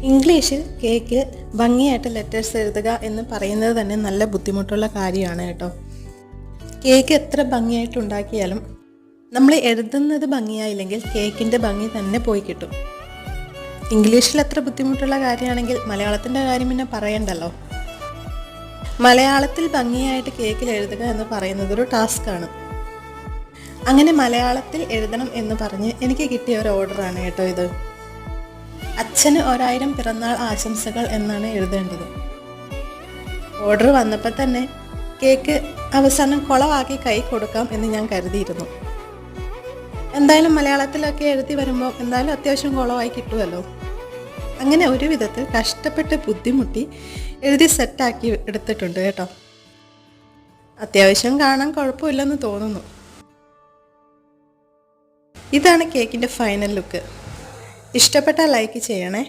ഇംഗ്ലീഷിൽ കേക്ക് ഭംഗിയായിട്ട് ലെറ്റേഴ്സ് എഴുതുക എന്ന് പറയുന്നത് തന്നെ നല്ല ബുദ്ധിമുട്ടുള്ള കാര്യമാണ് കേട്ടോ. കേക്ക് എത്ര ഭംഗിയായിട്ട് ഉണ്ടാക്കിയാലും നമ്മൾ എഴുതുന്നത് ഭംഗിയായില്ലെങ്കിൽ കേക്കിൻ്റെ ഭംഗി തന്നെ പോയി കിട്ടും. ഇംഗ്ലീഷിൽ എത്ര ബുദ്ധിമുട്ടുള്ള കാര്യമാണെങ്കിൽ മലയാളത്തിൻ്റെ കാര്യം പിന്നെ പറയണ്ടല്ലോ. മലയാളത്തിൽ ഭംഗിയായിട്ട് കേക്കിൽ എഴുതുക എന്ന് പറയുന്നത് ഒരു ടാസ്ക്കാണ്. അങ്ങനെ മലയാളത്തിൽ എഴുതണം എന്ന് പറഞ്ഞ് എനിക്ക് കിട്ടിയ ഒരു ഓർഡറാണ് കേട്ടോ ഇത്. അച്ഛന് 1000 പിറന്നാൾ ആശംസകൾ എന്നാണ് എഴുതേണ്ടത്. ഓർഡർ വന്നപ്പോൾ തന്നെ കേക്ക് അവസാനം കുളമാക്കി കൈ കൊടുക്കാം എന്ന് ഞാൻ കരുതിയിരുന്നു. എന്തായാലും മലയാളത്തിലൊക്കെ എഴുതി വരുമ്പോൾ എന്തായാലും അത്യാവശ്യം കുളമായി കിട്ടുമല്ലോ. അങ്ങനെ ഒരു വിധത്തിൽ കഷ്ടപ്പെട്ട് ബുദ്ധിമുട്ടി എഴുതി സെറ്റാക്കി എടുത്തിട്ടുണ്ട് കേട്ടോ. അത്യാവശ്യം കാണാൻ കുഴപ്പമില്ലെന്ന് തോന്നുന്നു. ഇതാണ് കേക്കിൻ്റെ ഫൈനൽ ലുക്ക്. ഇഷ്ടപ്പെട്ടാൽ ലൈക്ക് ചെയ്യണേ.